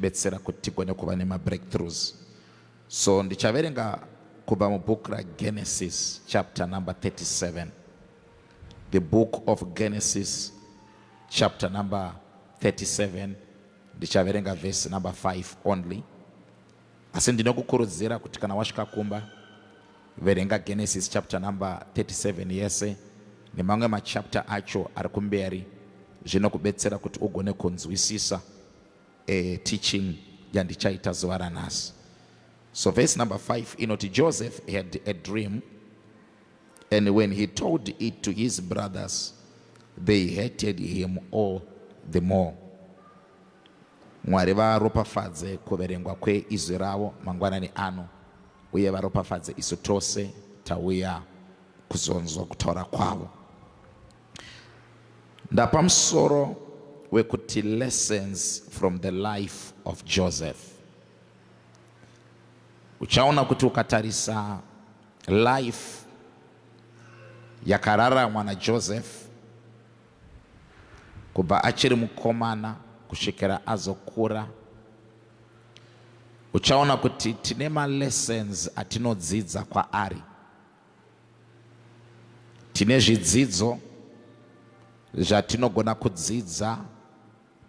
zvinotibetsera kuti tigone kuva nema-breakthroughs. So ndichaverenga kubva mubook raGenesis chapter number 37. The book of Genesis chapter number 37. Ndichaverenga verse number 5 only. Asi ndinokukurudzira kuti kana wasvika kumba verenga Genesis chapter number 37 yese nemamwe machapter acho ari kumberi, zvinokubetsera kuti ugone kunzwisisa teaching yandichaita zuva ranhasi. So verse number 5 inoti, Joseph had a dream, and when he told it to his brothers, they hated him all the more. Mwari varopafadze kuverengwa kweizwi ravo mangwanani ano, uye varopafadze isu tose tauya kuzonzwa kutaura kwavo. Ndapamusoro wekuti lessons from the life of Joseph. Uchaona kuti ukatarisa life yakararamwa na Joseph kubva achiri mukomana kusvikira azokura, uchaona kuti tine ma-lessons atinodzidza kwaari. Tine zvidzidzo zvatinogona kudzidza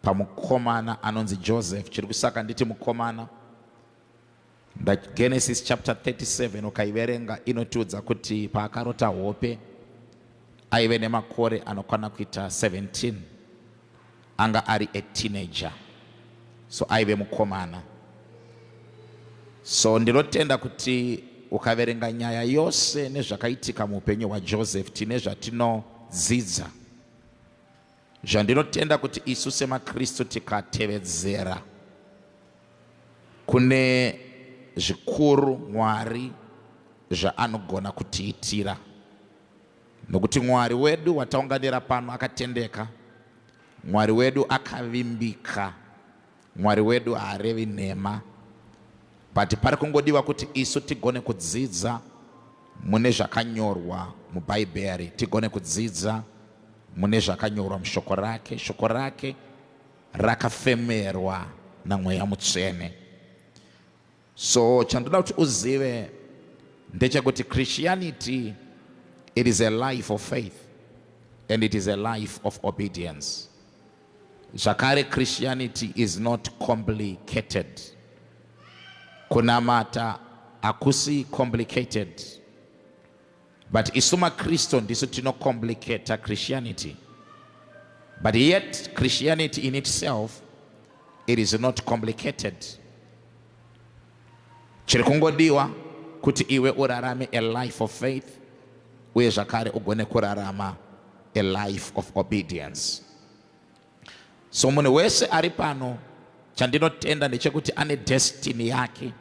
pamukomana anonzi Joseph. Chiri kusaka nditi mukomana, Genesis chapter 37 ukaiverenga inotiudza kuti paakarota hope aive nemakore anokwana kuita 17, anga ari a teenager, so aive mukomana. So ndinotenda kuti ukaverenga nyaya yose nezvakaitika muupenyu hwaJoseph tine zvatinodzidza. Zvandinotenda kuti isu semaKristu tikatevedzera kune zvikuru Mwari zvaanogona kutiitira, nokuti Mwari wedu wataunganira pano akatendeka, Mwari wedu akavimbika, Mwari wedu haarevi nhema. But pari kungodiwa kuti isu tigone kudzidza mune zvakanyorwa mubhaibheri, tigone kudzidza mune zvakanyorwa mushoko rake. Shoko rake rakafemerwa naMweya Mutsvene. So chandoda kuti uzive ndechekuti Christianity, it is a life of faith and it is a life of obedience. Zvakare Christianity is not complicated. Kunamata akusi complicated, but isu maKristu ndisu tinocomplicate Christianity. But yet Christianity in itself, it is not complicated. Chiri kungodiwa kuti iwe urarame a life of faith, uye zvakare ugone kurarama a life of obedience. So munhu wese ari pano, chandinotenda ndechekuti ane destiny yake,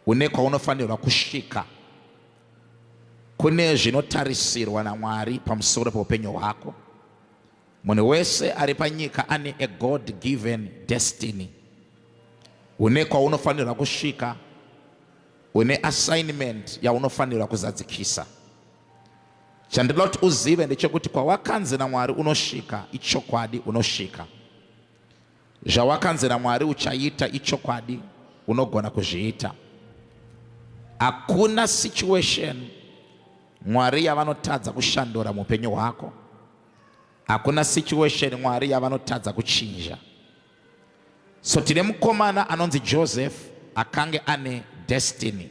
une kwaunofanirwa kusvika. Kune zvinotarisirwa naMwari pamusoro peupenyu hwako. Munhu wese ari panyika ane a God given destiny. Une kwaunofanirwa kusvika, une assignment yaunofanirwa kuzadzikisa. Chandinoda kuti uzive ndechekuti kwawakanzi naMwari unosvika, ichokwadi unosvika. Zvawakanzi naMwari uchaita, ichokwadi unogona kuzviita. Hakuna situation Mwari yavanotadza kushandura muupenyu hwako. Hakuna situation Mwari yavanotadza kuchinja. So tine mukomana anonzi Joseph akange ane destiny,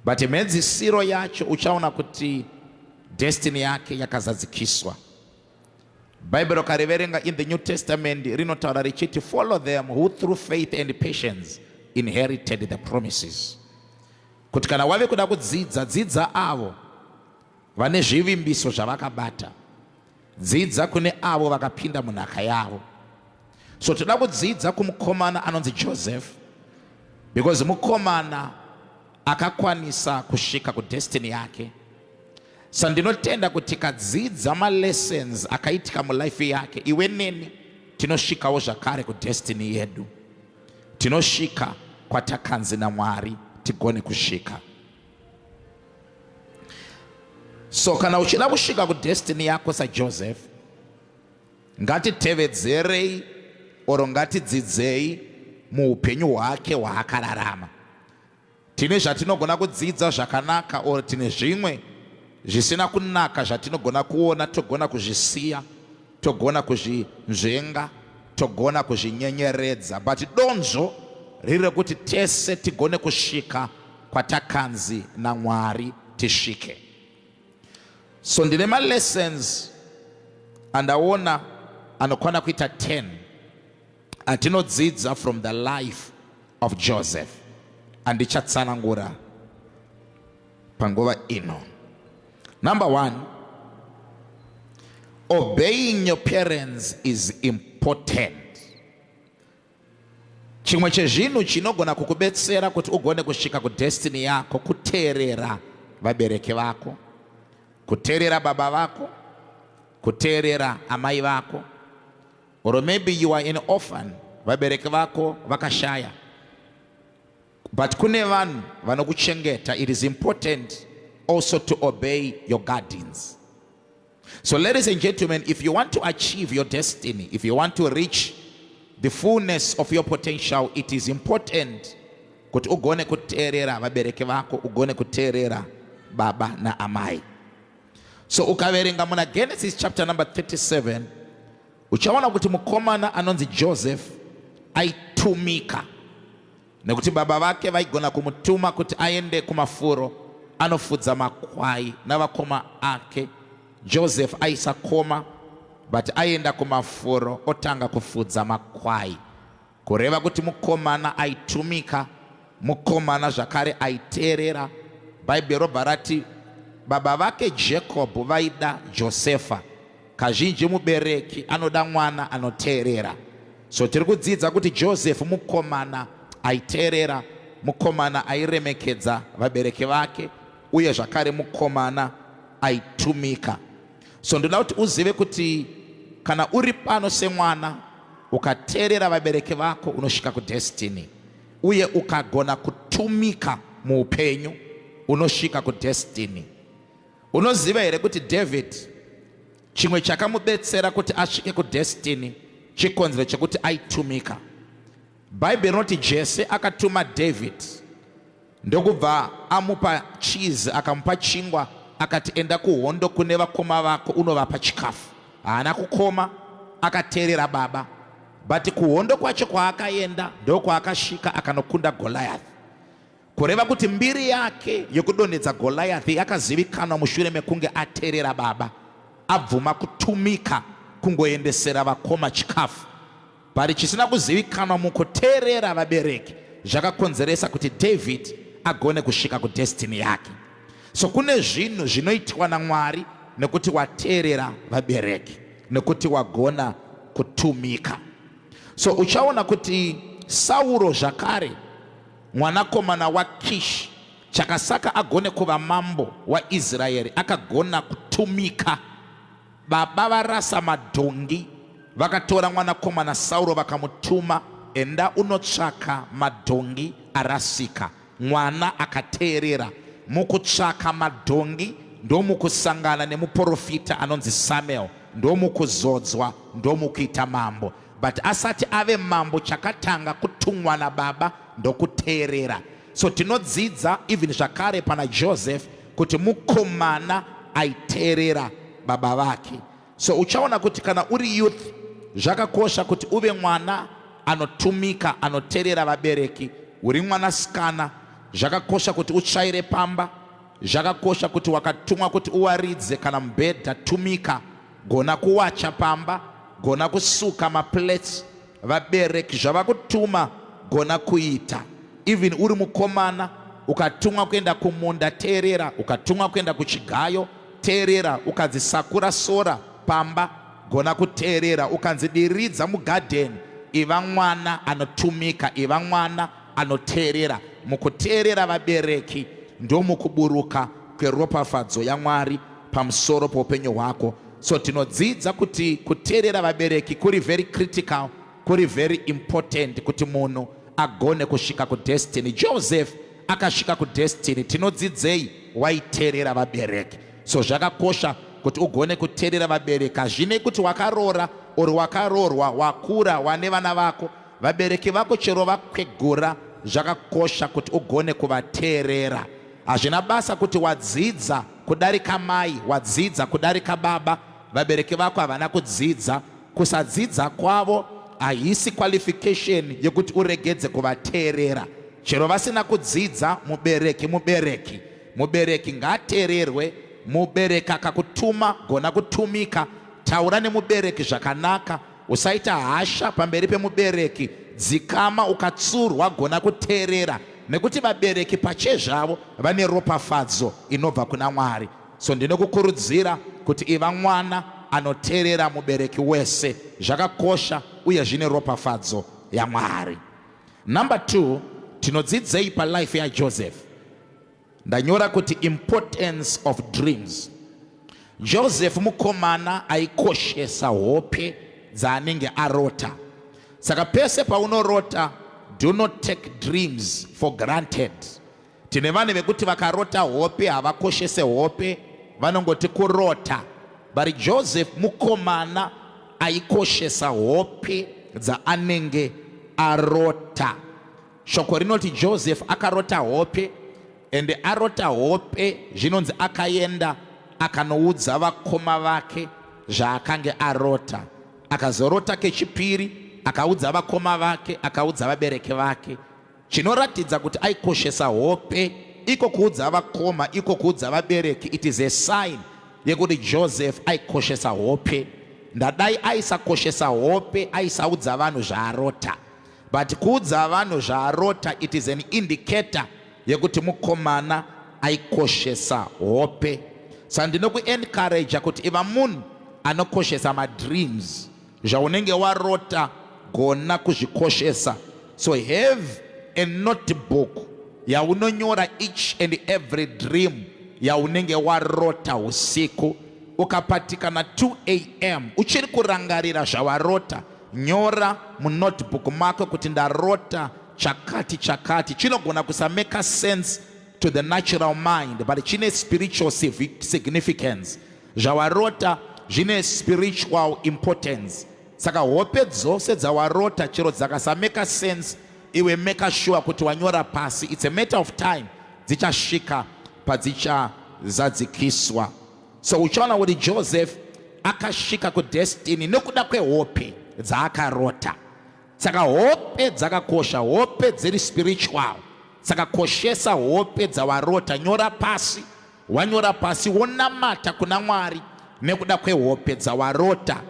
but medzisiro yacho uchaona kuti destiny yake yakazadzikiswa. Bible ukariverenga in the New Testament rinotaura richiti, follow them who through faith and patience inherited the promises. Kuti kana wave kuda kudzidza, dzidza avo vane zvivimbiso zvavakabata, dzidza kune avo vakapinda munhaka yavo. So toda kudzidza kumukomana anonzi Joseph, because mukomana akakwanisa kusvika kudestiny yake. So ndinotenda kuti tikadzidza ma-lessons akaitika mulife yake, iwe neni tinosvikawo zvakare kudestiny yedu. Tinosvika kwatakanzi naMwari tigone kusvika. So kana uchida kusvika kudestiny yako saJoseph, ngatitevedzerei oro ngatidzidzei muupenyu hwake hwaakararama. Tine zvatinogona kudzidza zvakanaka, or tine zvimwe zvisina kunaka zvatinogona kuona, togona kuzvisiya, togona kuzvinzvenga, togona kuzvinyenyeredza, but donzvo riri kuti tese tigone kusvika kwatakanzi naMwari tisvike. So ndine malessons andaona anokwana kuita 10 atinodzidza from the life of Joseph, andichatsanangura panguva ino. Number 1, obeying your parents is important. Chimwe chezvinhu chinogona kukubetsera kuti ugone kusvika kudestiny yako, kuteerera vabereki vako, kuteerera baba vako, kuteerera amai vako. Or maybe you are an orphan, vabereki vako vakashaya, but kune vanhu vanokuchengeta. It is important also to obey your guardians. So ladies and gentlemen, if you want to achieve your destiny, if you want to reach the fullness of your potential, it is important kuti ugone kuteerera vabereki vako, ugone kuteerera baba na amai. So ukaverenga muna Genesis chapter number 37, uchaona kuti mukomana anonzi Joseph aitumika, nekuti baba vake vaigona kumutuma kuti aende kumafuro anofudza makwai navakoma ake. Joseph aisakoma, but aenda kumafuro otanga kufudza makwai, kureva kuti mukomana aitumika, mukomana zvakare aiteerera. Bhaibheri robva rati baba vake Jacob vaida Josefa. Kazhinji mubereki anoda mwana anoteerera. So tiri kudzidza kuti Joseph mukomana aiteerera, mukomana airemekedza vabereki vake, uye zvakare mukomana aitumika. So ndoda kuti uzive kuti kana uri pano semwana ukateerera vabereki vako unosvika kudestiny, uye ukagona kutumika muupenyu unosvika kudestiny. Unoziva here kuti David, chimwe chakamubetsera kuti asvike kudestiny chikonzero chekuti aitumika. Bhaibheri rinoti Jese akatuma David, ndokubva amupa cheese, akamupa chingwa, akati enda kuhondo kune vakoma vako unovapa chikafu. Haana kukoma, akateerera baba, but kuhondo kwacho kwaakaenda ndokwaakasvika akanokunda Goliath. Kureva kuti mbiri yake yokudonhedza Goliath yakazivikanwa mushure mekunge ateerera baba, abvuma kutumika kungoendesera vakoma chikafu. But chisina kuzivikanwa mukuteerera vabereki zvakakonzeresa kuti David agone kusvika kudestiny yake. So kune zvinhu zvinoitwa naMwari nekuti wateerera vabereki, nekuti wagona kutumika. So uchaona kuti Sauro zvakare, mwanakomana waKishi, chakasaka agone kuva mambo waIsraeri, akagona kutumika. Baba varasa madhongi, vakatora mwanakomana Sauro vakamutuma, enda unotsvaka madhongi arasika. Mwana akateerera. Mukutsvaka madhongi ndomukusangana nemuprofita anonzi Samuel, ndomukuzodzwa, ndomukuita mambo. But asati ave mambo, chakatanga kutumwa nababa ndokuteerera. So tinodzidza even zvakare pana Joseph kuti mukomana aiteerera baba vake. So uchaona kuti kana uri youth, zvakakosha kuti uve mwana anotumika, anoteerera vabereki. Uri mwanasikana, zvakakosha kuti utsvaire pamba, zvakakosha kuti wakatumwa kuti uwaridze kana mubhedha, tumika, gona kuwacha pamba, gona kusuka maplates. Vabereki zvavakutuma gona kuita. Even uri mukomana, ukatumwa kuenda kumunda, teerera. Ukatumwa kuenda kuchigayo, teerera. Ukadzisakura sora pamba, gona kuteerera. Ukanzidiridza mugarden, iva mwana anotumika, iva mwana anoteerera. Mukuteerera vabereki ndomukuburuka kweropafadzo yaMwari pamusoro poupenyu hwako. So tinodzidza kuti kuteerera vabereki kuri very critical, kuri very important kuti munhu agone kusvika kudestiny. Joseph akasvika kudestiny. Tinodzidzei? Waiteerera vabereki. So zvakakosha kuti ugone kuteerera vabereki. Hazvinei kuti wakaroora uri wakarorwa, wakura, wane vana vako, vabereki vako chero vakwegura zvakakosha kuti ugone kuvateerera. Hazvina basa kuti wadzidza kudarika mai, wadzidza kudarika baba, vabereki vako havana kudzidza. Kusadzidza kwavo haisi qualification yekuti uregedze kuvateerera. Chero vasina kudzidza, mubereki ngaateererwe. Mubereki akakutuma, gona kutumika. Taura nemubereki zvakanaka, usaita hasha pamberi pemubereki. Dzikama ukatsurwa, gona kuteerera, nekuti vabereki pachezvavo vane ropafadzo inobva kuna Mwari. So ndinokukurudzira kuti iva mwana anoteerera mubereki wese. Zvakakosha uye zvine ropafadzo yaMwari. Number 2, tinodzidzei palife yaJoseph. Ndanyora kuti importance of dreams. Joseph mukomana aikoshesa hope dzaanenge arota. Saka pese paunorota, do not take dreams for granted. Tine vanhu vekuti vakarota hope havakoshese hope, vanongoti kurota. But Joseph mukomana aikoshesa hope dzaanenge arota. Shoko rinoti Joseph akarota hope, ende arota hope zvinonzi akaenda akanoudza vakoma vake zvaakange arota. Akazorota kechipiri, akaudza vakoma vake, akaudza vabereki vake. Chinoratidza kuti aikoshesa hope, iko kuudza vakoma, iko kuudza vabereki. It is a sign yekuti Joseph aikoshesa hope. Ndadai aisakoshesa hope, aisaudza vanhu zvaarota. But kuudza vanhu zvaarota, it is an indicator yekuti mukomana aikoshesa hope. Sandinokuencourage kuti iva munhu anokoshesa madreams, zvaunenge warota gona kuzvikoshesa. So have a notebook yaunonyora each and every dream yaunenge warota usiku. Ukapatikana 2 a.m. uchiri kurangarira zvawarota, nyora munotebook mako kuti ndarota chakati chakati. Chinogona kusameka sense to the natural mind, but chine spiritual significance. Zvawarota zvine spiritual importance. Saka hope dzose dzawarota chero dzakasameka sense, iwe make sure kuti wanyora pasi. It's a matter of time dzichasvika padzichazadzikiswa. So uchaona kuti Joseph akasvika kudestiny nekuda kwehope dzaakarota. Saka hope dzakakosha, hope dziri spiritual. Saka koshesa hope dzawarota, nyora pasi. Wanyora pasi wonamata kuna Mwari nekuda kwehope dzawarota.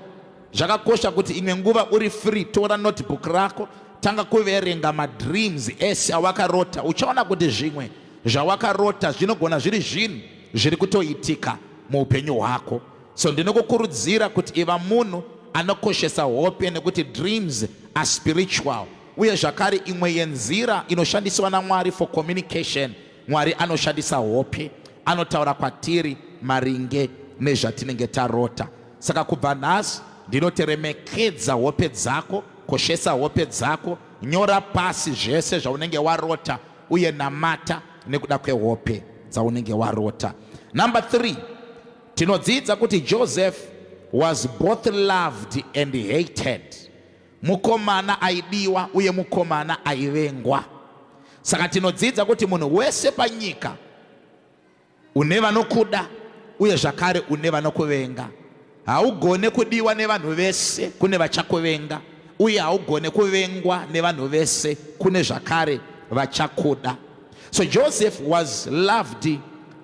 Zvakakosha kuti imwe nguva uri free, tora notebook rako, tanga kuverenga madreams ese awakarota. Uchaona kuti zvimwe zvawakarota zvinogona zviri zvinhu zviri kutoitika muupenyu hwako. So ndinokukurudzira kuti iva munhu anokoshesa hope, nekuti dreams are spiritual. Uye zvakare imwe yenzira inoshandiswa naMwari for communication, Mwari anoshandisa hope, anotaura kwatiri maringe nezvatinenge tarota. Saka kubva nhasi ndinoteremekedza hope dzako, koshesa hope dzako, nyora pasi zvese zvaunenge warota, uye namata nekuda kwehope dzaunenge warota. Number 3, tinodzidza kuti Joseph was both loved and hated. Mukomana aidiwa uye mukomana aivengwa. Saka tinodzidza kuti munhu wese panyika une vanokuda uye zvakare une vanokuvenga. Haugone kudiwa nevanhu vese, kune vachakuvenga, uye haugone kuvengwa nevanhu vese, kune zvakare vachakuda. So Joseph was loved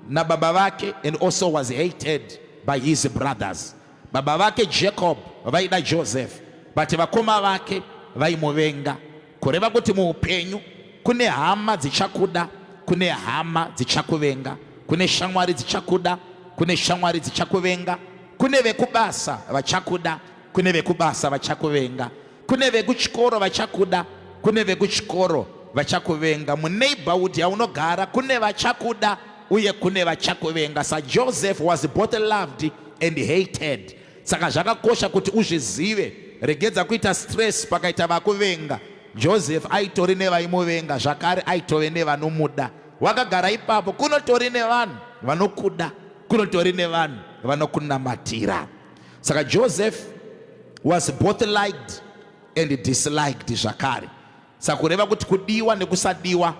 na baba vake and also was hated by his brothers. Baba vake Jacob vaida Joseph, but vakoma vake vaimuvenga. Kureva kuti muupenyu kune hama dzichakuda, kune hama dzichakuvenga, kune shamwari dzichakuda, kune shamwari dzichakuvenga, kune vekubasa vachakuda, kune vekubasa vachakuvenga, kune vekuchikoro vachakuda, kune vekuchikoro vachakuvenga. Muneighborhood yaunogara kune vachakuda uye kune vachakuvenga. Sa Joseph was both loved and hated. Saka zvakakosha kuti uzvizive, regedza kuita stress pakaita vakuvenga. Joseph aitori nevaimuvenga, zvakare aitove nevanomuda. Wakagara ipapo kunotori nevanhu vanokuda, kunotori nevanhu vanokunamatira. Saka Joseph was both liked and disliked zvakare. Saka kureva kuti kudiwa nekusadiwa,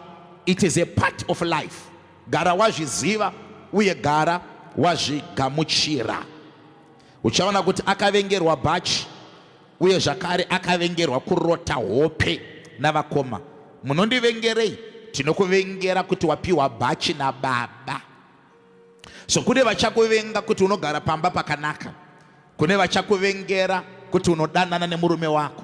it is a part of life. Gara wazviziva uye gara wazvigamuchira. Uchaona kuti akavengerwa bhachi uye zvakare akavengerwa kurota hope navakoma. Munondivengerei? Tinokuvengera kuti wapiwa bhachi nababa. So kune vachakuvenga kuti unogara pamba pakanaka. Kune vachakuvengera kuti unodanana nemurume wako.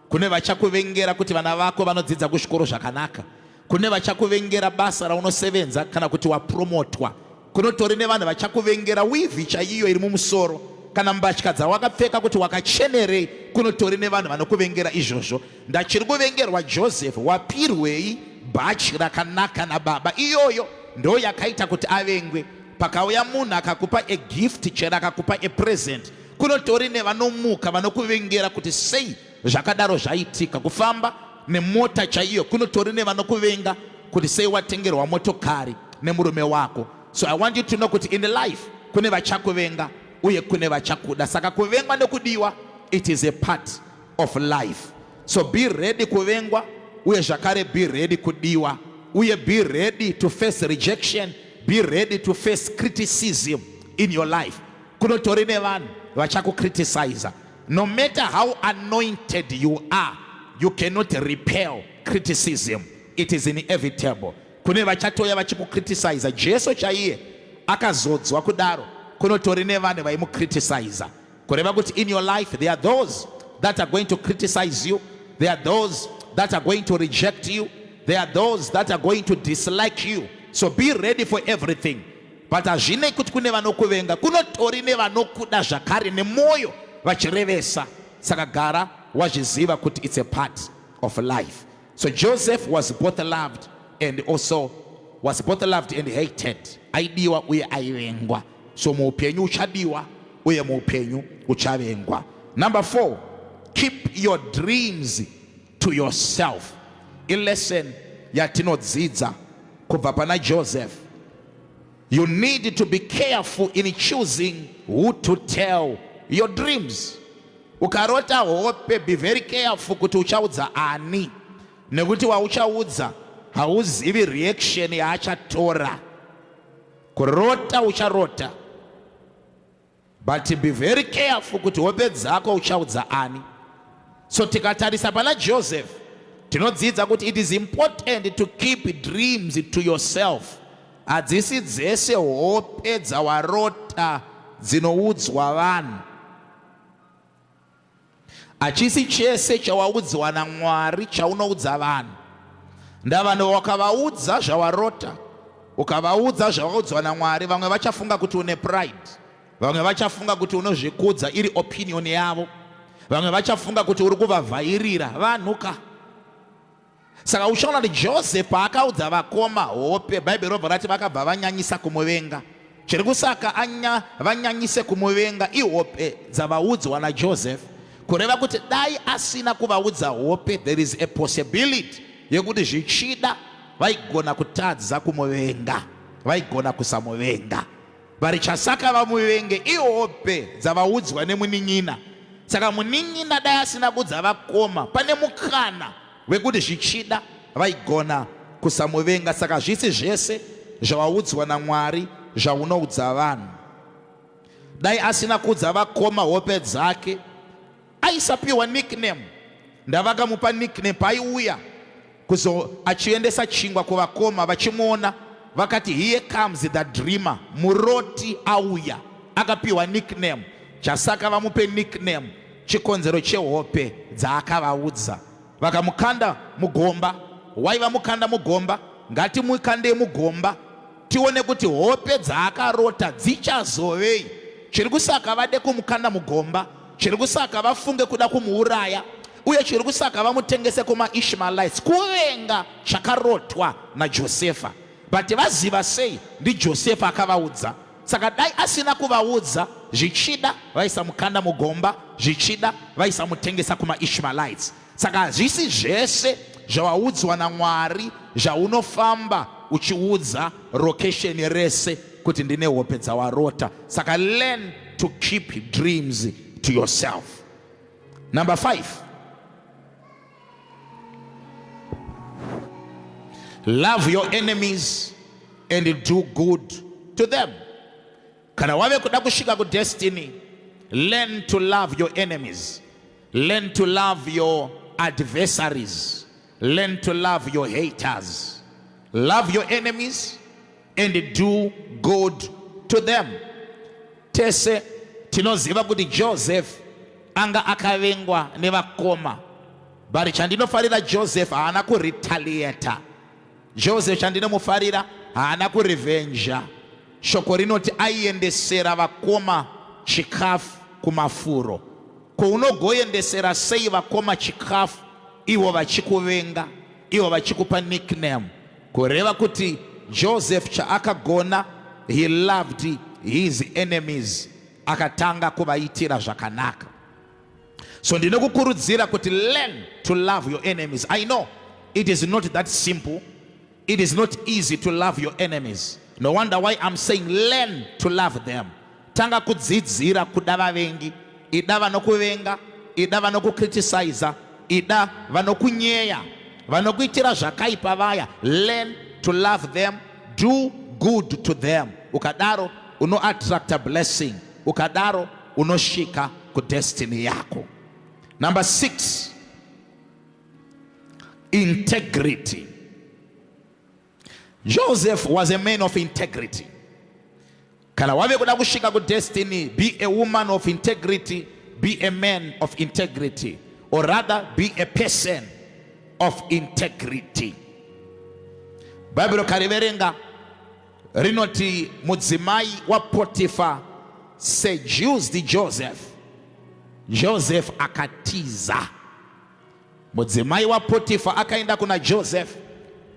Kune vachakuvengera kuti vana vako vanodzidza kuzvikoro zvakanaka. Kune vachakuvengera basa raunosevenza kana kuti wapromotwa. Kunotori nevanhu vachakuvengera wivhi chaiyo iri mumusoro kana mbatya dzawakapfeka kuti wakachenerei. Kunotori nevanhu vanokuvengera izvozvo. Ndachiri kuvengerwa Joseph, wapirwei bhachi rakanaka nababa. Iyoyo ndo yakaita kuti avengwe. Pakauya munhu akakupa a gift chera akakupa a present, kunotori nevanomuka vanokuvengera kuti sei zvakadaro zvaitika. Kufamba nemota chaiyo, kunotori nevanokuvenga kuti sei watengerwa motokari nemurume wako. So I want you to know kuti in life kune vachakuvenga uye kune vachakuda. Saka kuvengwa nekudiwa, it is a part of life. So be ready kuvengwa uye zvakare be ready kudiwa. Uye be ready to face rejection. Be ready to face criticism in your life. Kunotori nevanhu vachakukriticize. No matter how anointed you are, you cannot repel criticism. It is inevitable. Kune vachatoya vachikukriticize. Jesu chaiye akazodzwa kudaro. Kunotori nevanhu vaimukriticize. Kureva kuti in your life there are those that are going to criticize you. There are those that are going to reject you. There are those that are going to dislike you. So be ready for everything. But azvine kuti kune vanokuvenga, kunotori nevanokuda zvakare nemoyo vachirevesa. Saka gara wazviziva kuti it's a part of life. So Joseph was both loved and hated. Aidiwa uye aivengwa. So muupenyu uchadiwa uye muupenyu uchavengwa. Number 4, keep your dreams to yourself. In lesson yatinodzidza kubva pana Joseph. You need to be careful in choosing who to tell your dreams. Ukarota hope, be very careful kuti uchaudza ani. Nekuti wauchaudza hauzivi reaction yaachatora. Kurota ucharota. But be very careful kuti hope dzako uchaudza ani. So tikatarisa pana Joseph, tinodzidza kuti it is important to keep dreams to yourself. Adzisi dzese hope dzawarota dzinoudzwa vanhu. Achisi chese chawaudzwa naMwari chaunoudza vanhu. Ndavanhu wakavaudza zvawarota, ukavaudza zvawaudzwa naMwari, vamwe vachafunga kuti une pride. Vamwe vachafunga kuti unozvikudza iri opinion yavo. Vamwe vachafunga kuti uri kuvavhairira vanhuka. Saka uchaona kuti Joseph akaudza vakoma hope, Bible robva rati vakabva vanyanyisa kumuvenga. Chiri kusaka vanyanyise kumuvenga ihope dzavaudzwa naJoseph. Kureva kuti dai asina kuvaudza hope, there is a possibility yekuti zvichida vaigona kutadza kumuvenga, vaigona kusamuvenga. Vari chasaka vamuvenge ihope dzavaudzwa nemunin'ina. Saka munin'ina dai asina kuudza vakoma, pane mukana wekuti zvichida vaigona kusamuvenga. Saka zvisi zvese zvawaudzwa naMwari zvaunoudza vanhu. Dai asina kuudza vakoma hope dzake, aisapiwa nickname. Ndavakamupa nickname paiuya achiendesa chingwa kuvakoma vachimuona vakati here comes the dreamer, muroti auya. Akapiwa nickname. Chasaka vamupe nickname chikonzero chehope dzaakavaudza. Vakamukanda mugomba. Waiva mukanda mugomba, ngatimukande mugomba tione kuti hope dzaakarota dzichazovei. Chiri kusaka vade kumukanda mugomba, chiri kusaka vafunge kuda kumuuraya, uye chiri kusaka vamutengese kumaIshmaelites, kuvenga chakarotwa naJosefa. But vaziva sei ndi Josefa akavaudza. Saka dai asina kuvaudza, zvichida vaisamukanda mugomba, zvichida vaisamutengesa kumaIshmaelites. Saka zvisi zvese zvawaudzwa naMwari zvaunofamba uchiudza location rese kuti ndine hope dzawarota. Saka learn to keep dreams to yourself. Number 5, Love your enemies and do good to them. Kana wave kuda kushika ku destiny, learn to love your enemies. Learn to love your adversaries. Learn to love your haters. Love your enemies and do good to them. Tese tinoziva kuti Joseph anga akavengwa nevakoma, bari chandinofarira Joseph haana kuretaliata. Joseph chandinomufarira haana kurevenja. Shoko rinoti aiendesera vakoma chikafu kumafuro. Kounogoendesera sei vakoma chikafu ivo vachikuvenga, ivo vachikupa nickname, kureva kuti Joseph chaakagona, he loved his enemies, akatanga kuvaitira zvakanaka. So ndinokukurudzira kuti learn to love your enemies. I know it is not that simple. It is not easy to love your enemies. No wonder why I'm saying learn to love them. Tanga kudzidzira kuda vavengi, ida vanokuvenga, ida vanokukriticize, ida vanokunyeya, vanokuitira zvakaipa vaya. Learn to love them, do good to them. Ukadaro uno attract a blessing. Ukadaro unoshika ku destiny yako. Number 6, integrity. Joseph was a man of integrity. Kana wave kuda kushika ku destiny, be a woman of integrity, be a man of integrity, or rather be a person of integrity. Bible kariverenga rinoti mudzimai wa Potiphar seduced Joseph. Joseph akatiza. Mudzimai wa Potiphar akaenda kuna Joseph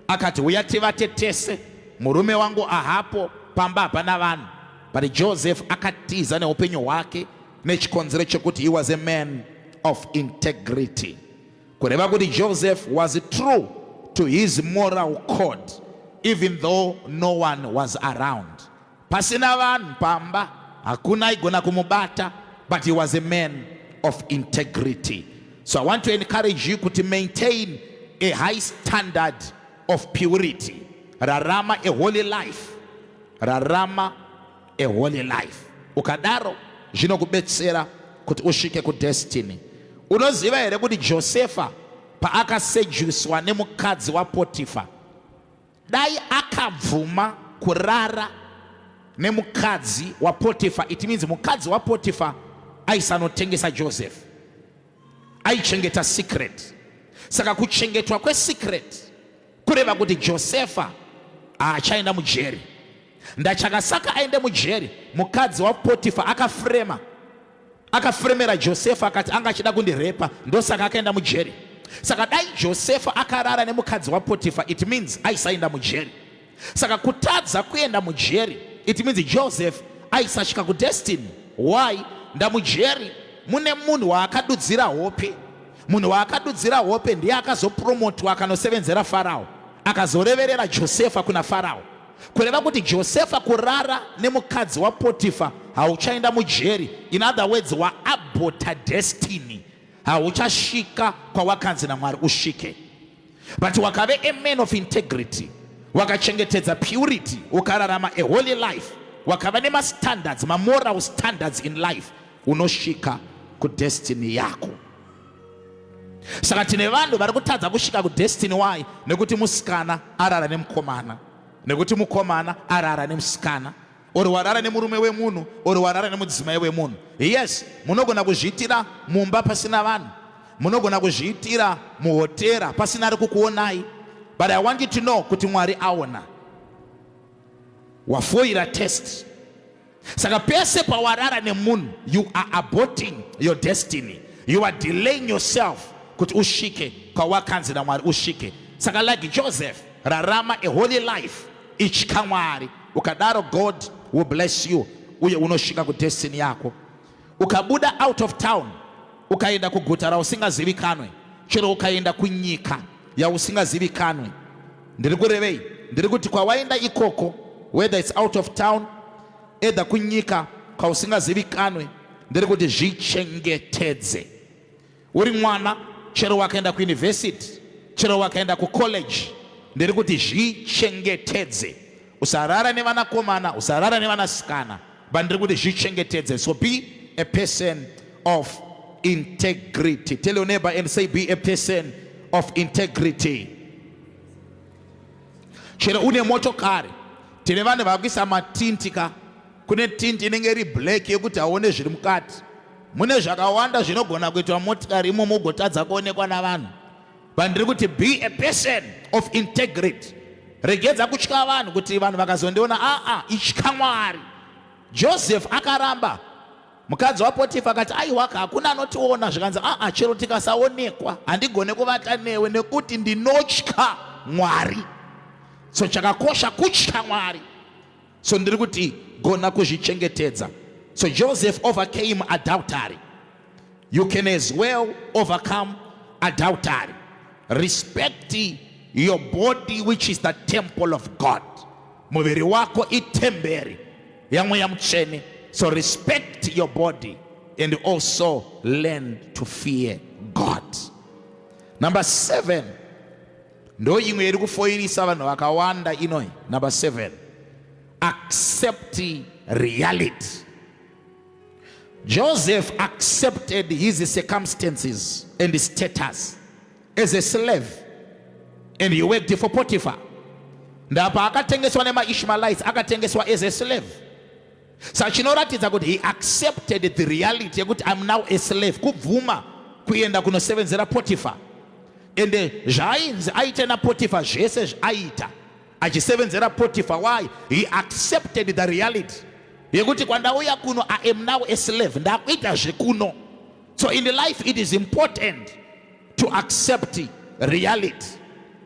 akati uyativatetese murume wangu ahapo pamba hapana vanhu. But Joseph akatiza neupenyu hwake nechikonzero chekuti he was a man of integrity. Kureva kuti Joseph was true to his moral code even though no one was around. Pasina vanhu pamba, hakuna igona kumubata, but he was a man of integrity. So I want to encourage you to maintain a high standard of purity. Rarama a holy life. Rarama a holy life. Ukadaro jino kubetsera kuti ushike ku destiny. Unoziva here kuti Josepha pa akaseducedwa nemukadzi wa Potiphar, dai akabvuma kurara nemukadzi wa Potiphar, it means mukadzi wa Potiphar aisanotengesa Joseph, aichengeta secret. Saka kuchengetwa kwe secret kureva kuti Josepha achaenda mujeri. Ndachakasaka aende mujeri, mukadzi wa Potiphar akafremera Josepha akati anga achida kundirepa, ndosaka akaenda mujeri. Saka dai Josepha akarara nemukadzi wa Potiphar, it means aisaenda mujeri. Saka kutadza kuenda mujeri, it means Joseph aisashika ku destiny. Why? Ndamujeri mune munhu waakadudzira hope. Munhu waakadudzira hope ndiye akazopromotwa akanosevenzera Farao, akazoreverera Josepha kuna Farao. Kureva kuti Josepha kurara nemukadzi wa Potiphar hauchaenda mujeri. In other words, wa abota destiny. Hauchashika kwa wakanzi na Mwari ushike. But wakave a man of integrity, wakachengetedza purity, ukararama a holy life, wakava nema standards, ma moral standards in life, unoshika ku destiny yako. Saka tine vanhu vari kutadza kushika ku destiny. Why? Nekuti musikana arara nemukomana, nekuti mukomana arara nemusikana, ori warara nemurume wemunhu, ori warara nemudzimai wemunhu. Yes, munogona kuzviitira mumba pasina vanhu, munogona kuzviitira muhotera pasina ari kukuonai, but I want you to know kuti Mwari aona. Wafoira test. Saka pese pawarara nemunhu, you are aborting your destiny. You are delaying yourself kuti ushike kwa wakanzi na Mwari ushike. Saka like Joseph, rarama a holy life ichika Mwari, ukadaro God will bless you. Uye unoshika ku destiny yako. Ukabuda out of town, ukaenda kuguta ra usingazivikanwe, chero ukaenda kunyika ya usingazivikanwe, ndiri kurevei, ndiri kuti kwa waenda ikoko, whether it's out of town, either kunyika kwa usingazivikanwe, ndiri kuti zvichengetedze. Uri mwana, chero wakaenda ku university, chero wakaenda ku college, ndiri kuti zvichengetedze. Usarara nevanakomana, usarara nevanasikana, but ndiri kuti zvichengetedze. So be a person of integrity. Tell your neighbor and say, be a person of integrity. Chero une motokari, tine vanhu vakuisa matinti ka, kune tinti inenge iri black yekuti aone zviri mukati. Mune zvakawanda zvinogona kuitwa motokari imomo ugotadza kuonekwa navanhu. But ndiri kuti be a person of integrity. Regedza kutya vanhu kuti vanhu vakazondiona itya Mwari. Joseph akaramba. Mukadzi waPotifa akati aiwa hakuna anotiona, zvikanzi chero tikasaonekwa handigone kuvata newe nekuti ndinotya Mwari. So chakakosha kutya Mwari. So ndiri kuti gona kuzvichengetedza. So Joseph overcame adultery. You can as well overcome adultery. Respect your body, which is the temple of God. Muviri wako itemberi ya Mweya Mutsvene. So respect your body and also learn to fear God. Number 7. Ndo imwe iri kufoirisa vanhu vakawanda inoi. Number 7. Accept reality. Joseph accepted his circumstances and his status as a slave, and he worked for Potiphar. Ndapa akatengeswa nema Ishmaelites, akatengeswa as a slave. So chinoratidza kuti he accepted the reality yekuti I'm now a slave. Kubvuma kuenda kunosevenzera Potiphar. And zvainzi aita naPotiphar zvese aita achisevenzera Potiphar. Why? He accepted the reality yekuti kwandauya kuno I am now a slave, ndakuita zvekuno. So in life it is important to accept reality.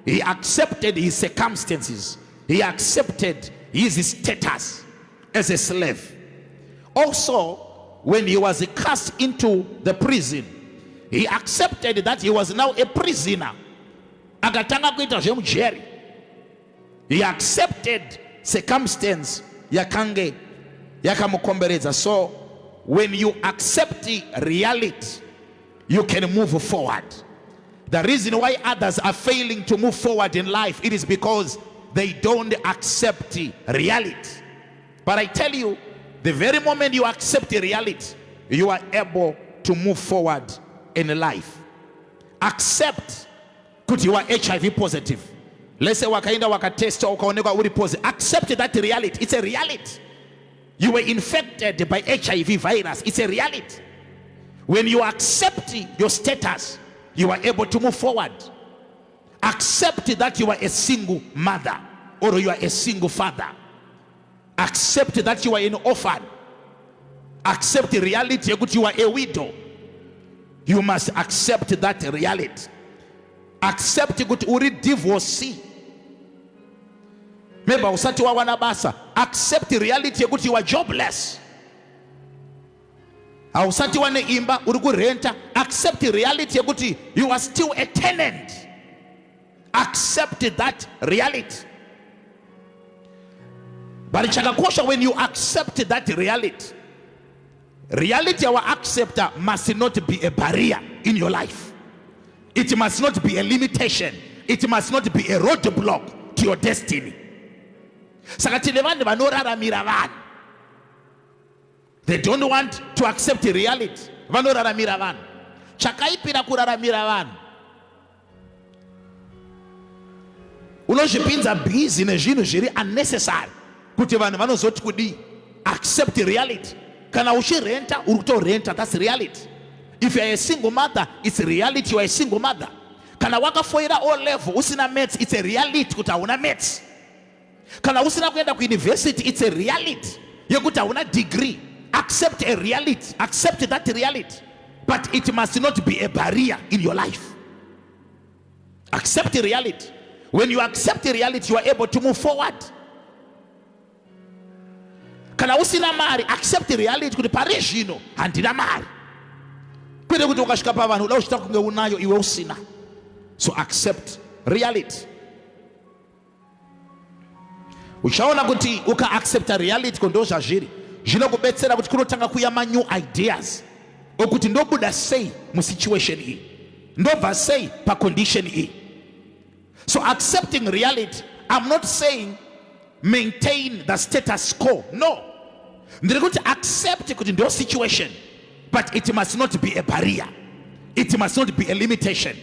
He accepted his circumstances. He accepted his status as a slave. Also, when he was cast into the prison, he accepted that he was now a prisoner. Akatanga kuita zvemujeri. He accepted circumstance yakange yakamukomberedza. So when you accept reality, you can move forward. The reason why others are failing to move forward in life, it is because they don't accept reality. But I tell you, the very moment you accept reality, you are able to move forward in life. Accept kuti you are HIV positive. Let's say wakaenda wakatesta ukaonekwa uri positive. Accept that reality. It's a reality. You were infected by HIV virus. It's a reality. When you accept your status, you are able to move forward. Accept that you are a single mother or you are a single father. Accept that you are an orphan. Accept the reality that you are a widow. You must accept that reality. Accept that you are divorcee. Maybe usati wa wanabasa. Accept the reality that you are jobless. Ausati wane imba urugu renta. Accept the reality that you are still a tenant. Accept that reality. But chakakosha, when you accept that reality, reality our acceptor must not be a barrier in your life. It must not be a limitation. It must not be a roadblock to your destiny. They don't want to accept the reality. Chakaipira kuraramira vanhu. Unozvipinza busy nezvinhu zviri unnecessary kuti vanhu vanozoti kudi. Accept the reality. Kana uchirenta uri kutorenta, that's reality. If you are a single mother, it's a reality you are a single mother. Kana wakafoira all level usina maths, it's a reality kuti hauna maths. Kana usina kuenda ku university, it's a reality yekuti hauna degree. Accept a reality. Accept that reality. But it must not be a barrier in your life. Accept the reality. When you accept the reality, you are able to move forward. Kana usina mari, accept the reality kuti parishino handina mari. Kwede kuti ukashika pa vanhu lauchita kunge unayo iwe usina. So accept reality. Uchaona kuti uka accept reality kondo zvazviri. Zvinokubetsera kuti kunotanga kuyama new ideas. Okuti ndobuda sei mu situation iyi. Ndobva sei pa condition iyi. So accepting reality, I'm not saying maintain the status quo. No. They're going to accept it in those situation, but it must not be a barrier. It must not be a limitation.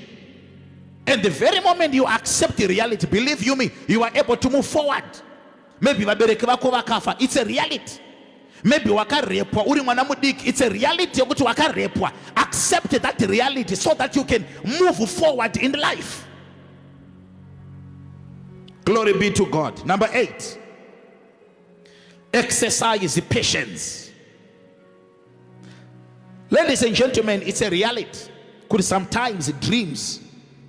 And the very moment you accept the reality, believe you me, you are able to move forward. Maybe it's a reality. Maybe wakarepwa uri mwana mudiki, it's a reality yokuti wakarepwa. Accept that reality so that you can move forward in life. Glory be to God. Number 8, exercise patience. Ladies and gentlemen, it's a reality. Could sometimes dreams,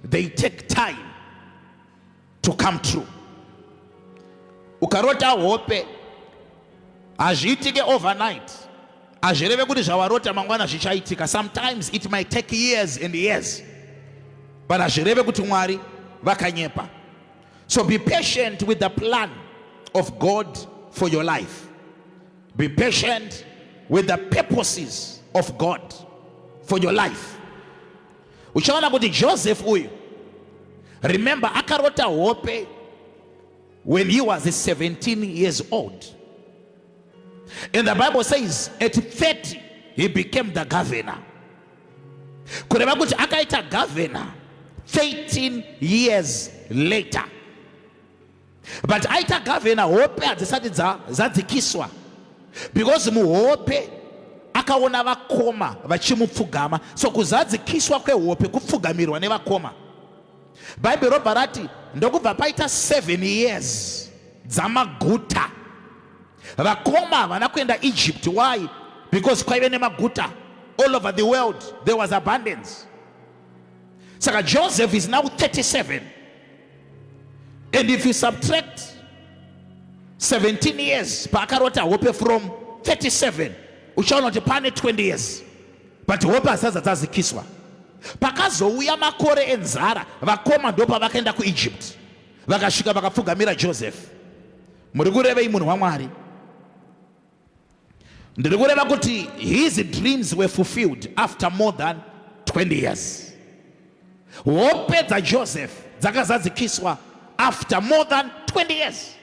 they take time to come true. Ukarota hope azviitike overnight, azvireve kuti zvawarota mangwana zvichaitika. Sometimes it might take years and years, but azvireve kuti Mwari vakanyepa. So be patient with the plan of God for your life. Be patient with the purposes of God for your life. Uchaona kuti Joseph uyu, remember akarota hope when he was 17 years old. And the Bible says at 30 he became the governor. Kureva kuti akaita governor 13 years later. But aita governor hope hadzisati dzadzikiswa, because muhope akaona vakoma vachimupfugama. So kuzadzikiswa kwehope kupfugamirwa nevakoma. Bible robva rati ndokubva paita 7 years dzamaguta. Vakoma havana kuenda Egypt. Why? Because kwaive nemaguta all over the world. There was abundance. Saka Joseph is now 37. And if you subtract 17 years pakarota hope from 37, uchaona kuti pane 20 years. But hope hasaza dzadzikiswa. Pakazouya makore enzara, vakoma ndo pavakaenda kuEgypt, vakasvika vakapfugamira Joseph. Muri kureva munhu waMwari? Ndiri kureva kuti his dreams were fulfilled after more than 20 years. Hope dzaJoseph dzakazadzikiswa after more than 20 years.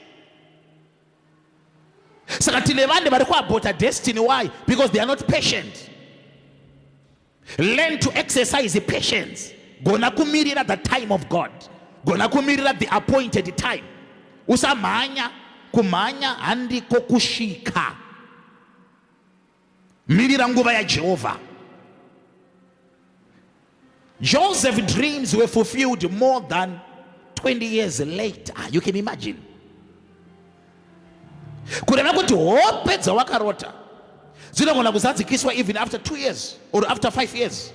Saka tine vanhu vari kuabhota destiny. Why? Because they are not patient. Learn to exercise patience. Gona kumirira the time of God. Gona kumirira the appointed time. Usamanya kumanya handiko kushika. Mirira nguva ya Jehovah. Joseph's dreams were fulfilled more than 20 years later. You can imagine. Kureva kuti hope dzawakarota dzinogona kuzadzikiswa even after 2 years or after 5 years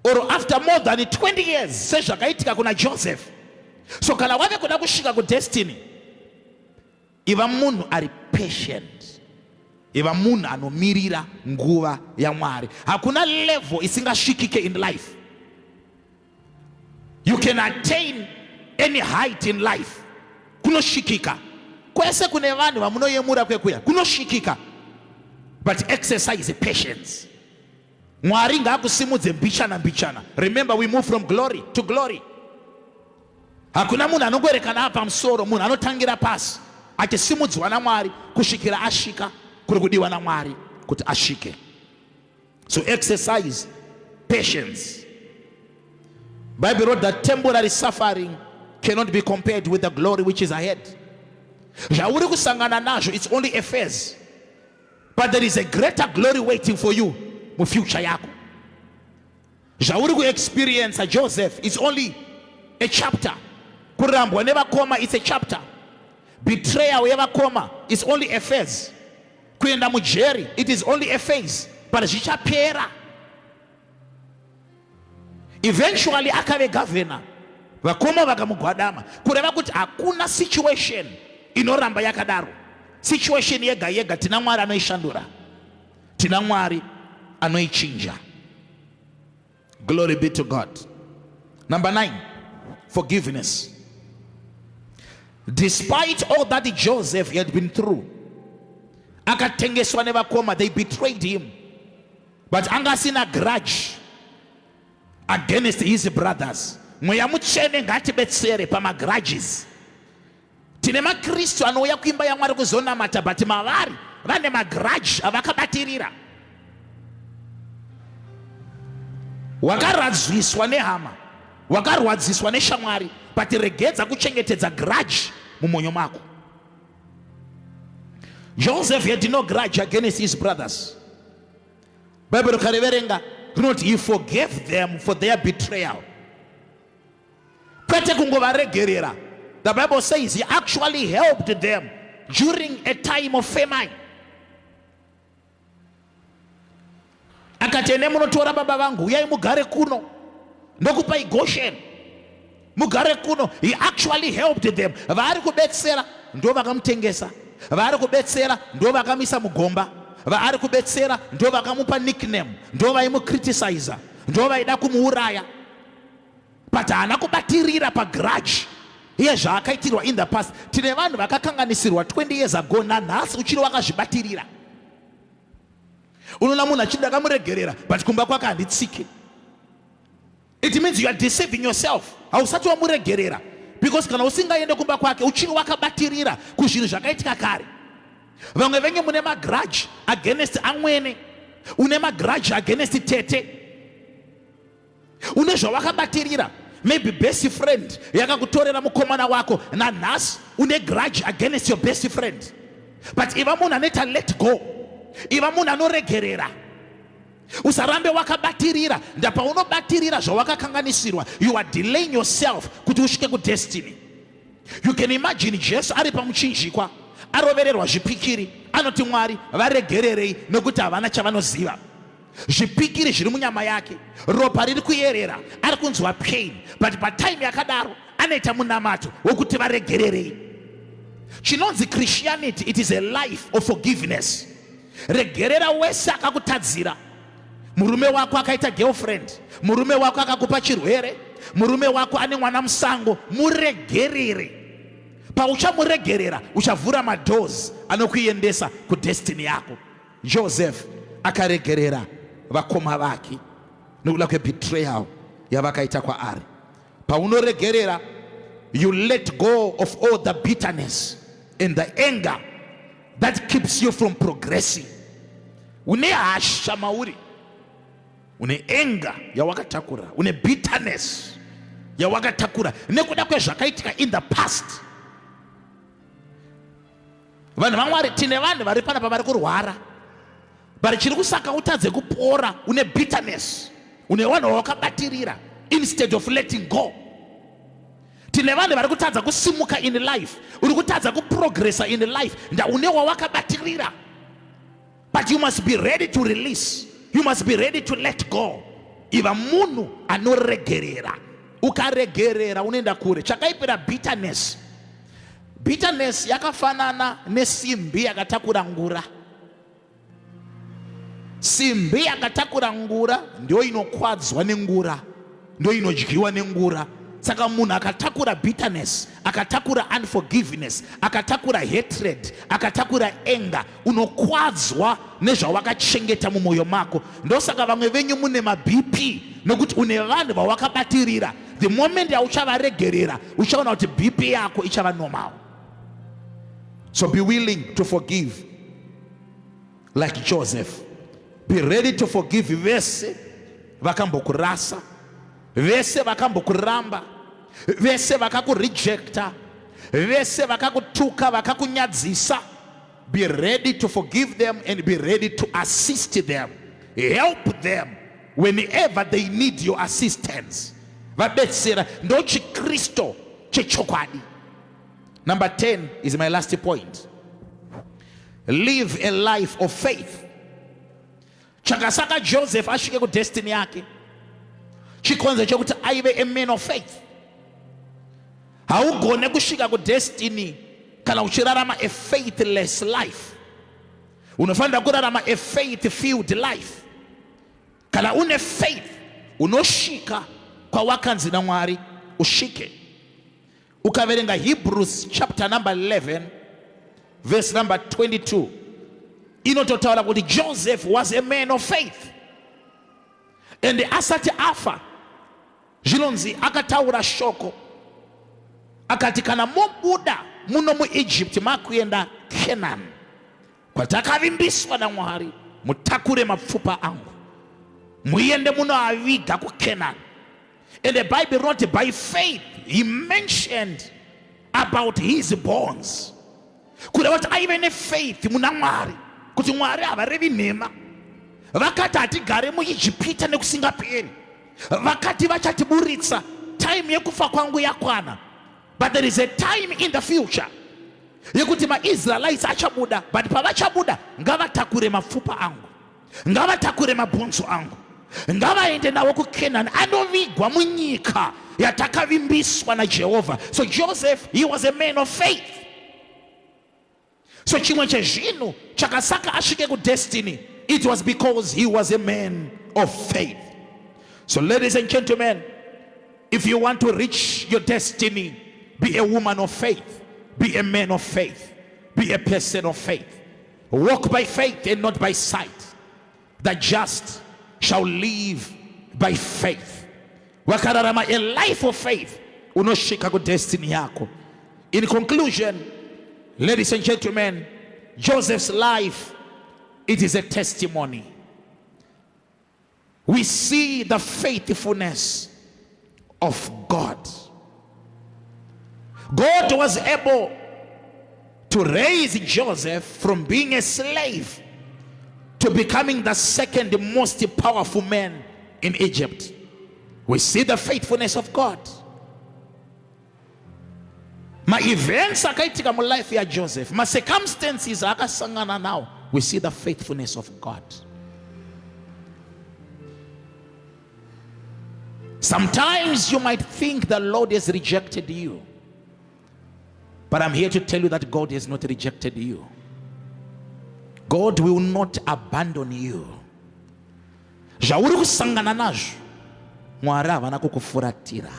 or after more than 20 years, sezvakaitika kuna Joseph. So kana wave kuda kusvika kudestiny, iva munhu ari patient, iva munhu anomirira nguva yaMwari. Hakuna level isingasvikike in life. You can attain any height in life. Kunoshikika. Kwese kune vanhu vamunoyemura kwekuya kunoshikika. But exercise patience. Mwari ngaakusimudze mbichana. Remember, we move from glory to glory. Hakuna munhu anongwerekana apa musoro, munhu anotangira pasi achisimudzwa naMwari kusvikira ashika kuri kudiwa naMwari kuti ashike. So exercise patience. Bible wrote that temporary suffering cannot be compared with the glory which is ahead. Zvauri kusangana nazvo, it's only a phase, but there is a greater glory waiting for you mu future yako. Zvauri ku experience Joseph, it's only a chapter. Kurambwa nevakoma, it's a chapter. Betrayal yevakoma, it's only a phase. Kuenda mujeri, it is only a phase, but zvichapera. Eventually akave governor, vakoma vakamugwadama. Kureva kuti hakuna situation inoramba yakadaro. Situation yega yega tina Mwari anoishandura, tina Mwari anoichinja. Glory be to God. Number 9, forgiveness. Despite all that Joseph had been through, akatengeswa nevakoma, they betrayed him, but angasina grudge against his brothers. mweya mutsvene ngatibetsere pamagrudges. Tine maKristu anouya kuimba yaMwari kuzonamata, but mavari vane magrudge avakabatirira. Wakaradziswa nehama, wakarwadziswa neshamwari, but regedza kuchengetedza grudge mumwoyo mako. Joseph had no grudge against his brothers. Bible kareverenga not he forgave them for their betrayal. Kwete kungovaregerera. The Bible says he actually helped them during a time of famine. Akatene munotora baba vangu uyai mugare kuno ndokupai Goshen mugare kuno. He actually helped them. Vari kubetsera ndo vakamutengesa, vari kubetsera ndo vakamisa mugomba, vari kubetsera ndo vakamupa nickname, ndo vaimukriticize, ndo vaida kumuuraya, but haana kubatirira pagrudge iye zvaakaitirwa in the past. Tine vanhu vakakanganisirwa 20 years ago nanhasi uchiri wakazvibatirira. Unoona munhu achida kamuregerera but kumba kwake handitsike. It means you are deceiving yourself. Hausati wamuregerera because kana usingaende kumba kwake uchiri wakabatirira kuzvinhu zvakaitika kare. Vamwe venye mune magrudge against amwene, une magrudge against tete, une zvawakabatirira. Maybe best friend yakakutorera mukomana wako nanhasi une grudge against your best friend. But iva munhu anoita let go, iva munhu anoregerera, usarambe wakabatirira. Ndapaunobatirira zvawakakanganisirwa, you are delaying yourself kuti usvike kudestiny. You can imagine Jesu ari pamuchinjikwa arovererwa zvipikiri, anoti Mwari varegererei nokuti havana chavanoziva. Zvipikiri zviri munyama yake, ropa riri kuyerera, ari kunzwa pain, but patime yakadaro anoita munamato wokuti varegererei. Chinonzi Christianity, it is a life of forgiveness. Regerera wese akakutadzira. Murume wako akaita girlfriend, murume wako akakupa chirwere, murume wako ane mwana musango, muregerere. Pauchamuregerera uchavhura madoors anokuendesa kudestiny yako. Joseph akaregerera vakoma vake nokuda kwebetrayal yavakaita kwaari. Paunoregerera, you let go of all the bitterness and the anger that keeps you from progressing. Une hasha mauri, une anger yawakatakura, une bitterness yawakatakura nekuda kwezvakaitika in the past. Vanhu vaMwari, tine vanhu vari panapa vari kurwara, vari chiri kusaka utadze kupora, une bitterness, une vanhu vawakabatirira instead of letting go. Tine vanhu vari kutadza kusimuka in life, uri kutadza kuprogressa in life, nda une wawakabatirira. But you must be ready to release, you must be ready to let go. Iva munhu anoregerera, ukaregerera unoenda kure. Chakaipira bitterness, bitterness yakafanana nesimbi yakatakura ngura. Simbi yakatakura ngura ndio inokwadzwa nengura, ndio inodyiwa nengura. Saka munhu akatakura bitterness, akatakura unforgiveness, akatakura hatred, akatakura anger, unokwadzwa nezvawakachengeta mumwoyo mako. Ndosaka vamwe venyu mune maBP nokuti une vanhu vawakabatirira. The moment yauchavaregerera uchaona kuti BP yako ichava normal. So be willing to forgive like Joseph. Be ready to forgive vese vakambokurasa, vese vakambokuramba, vese vakakurejecta, vese vakakutuka, vakakunyadzisa. Be ready to forgive them and be ready to assist them. Help them whenever they need your assistance. Vabetsera ndo chiKristo chechokwadi. Number 10 is my last point. Live a life of faith. Chakasaka Joseph ashike ku destiny yake, chikonze chokuti aive a man of faith. Haugone kusvika ku destiny kana uchirarama a faithless life. Unofanira kurarama a faith filled life. Kana une faith unosvika kwa wakanzi naMwari ushike. Ukaverenga Hebrews chapter number 11 verse number 22, inototaura kuti Joseph was a man of faith. And asati afa, zvinonzi akataura shoko akati kana mobuda muno muEgypt makuenda Canaan kwatakavimbiswa naMwari, mutakure mapfupa angu muende munoaviga kuCanaan. And the Bible wrote by faith he mentioned about his bones. Kuti vati aive nefaith muna Mwari kuti Mwari havarevi nhema. Vakati hatigare muIjipita nekusingaperi, vakati vachatiburitsa, time yekufa kwangu yakwana, but there is a time in the future yekuti maIsraelites achabuda, but pavachabuda ngavatakure mapfupa angu, ngavatakure mabhonzo angu, ngavaende nawo kuCanaan andovigwa munyika yatakavimbiswa naJehovha. So Joseph, he was a man of faith. So chimwe chezvinhu chakasaka asvike kudestiny, it was because he was a man of faith. So ladies and gentlemen, if you want to reach your destiny, be a woman of faith, be a man of faith, be a person of faith. Walk by faith and not by sight. The just shall live by faith. Wakararama, a life of faith unoshika ku destiny yako. In conclusion, ladies and gentlemen, Joseph's life, it is a testimony. We see the faithfulness of God. God was able to raise Joseph from being a slave to becoming the second most powerful man in Egypt. We see the faithfulness of God. Ma events akaitika mu life ya Joseph, ma circumstances akasangana now, we see the faithfulness of God. Sometimes you might think the Lord has rejected you, but I'm here to tell you that God has not rejected you. God will not abandon you. Zvauri kusangana nazvo, Mwari havana kukufuratira.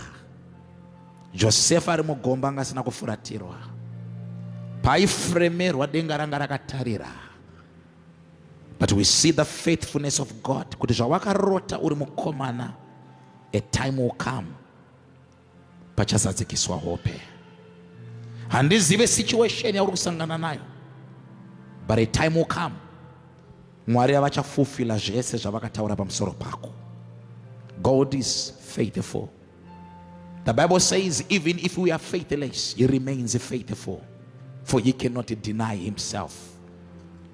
Joseph ari mugomba anga asina kufuratirwa. Paifremerwa denga ranga rakatarira. But we see the faithfulness of God. Kuti zvawakarota uri mukomana, a time will come pachazadzikiswa hope. Handizive situation yauri kusangana nayo, but a time will come Mwari avachafulfilla zvese zvavakataura pamusoro pako. God is faithful. The Bible says even if we are faithless, he remains faithful, for he cannot deny himself.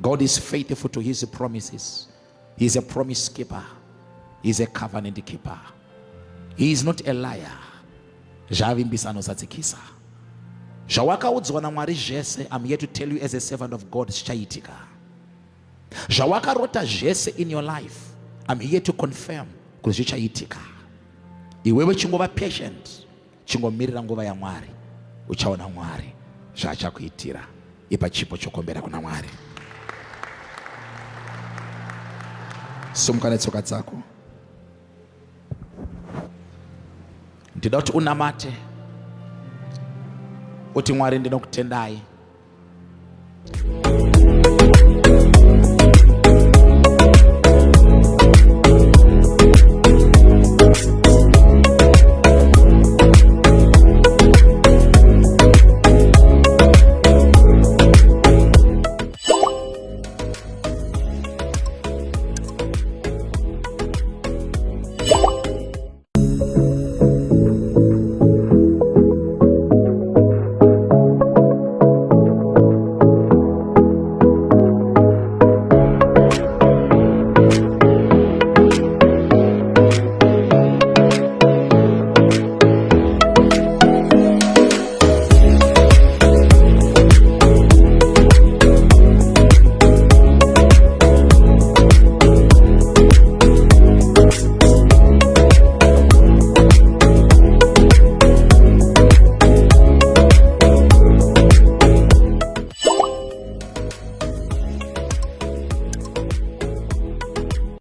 God is faithful to his promises. He is a promise keeper. He is a covenant keeper. He is not a liar. Zvavimbisa zadzikisa. Zvawakaudzwa naMwari zvese, I'm here to tell you as a servant of God, zvichaitika. Zvawakarota zvese in your life, I'm here to confirm kuti zvichaitika. Iwewe chingova patient, chingomirira nguva yaMwari, uchaona Mwari zvaachakuitira ipa chipo chokombera kuna Mwari. Sumuka netsoka dzako. Ndinoda kuti unamate uti Mwari ndinokutendai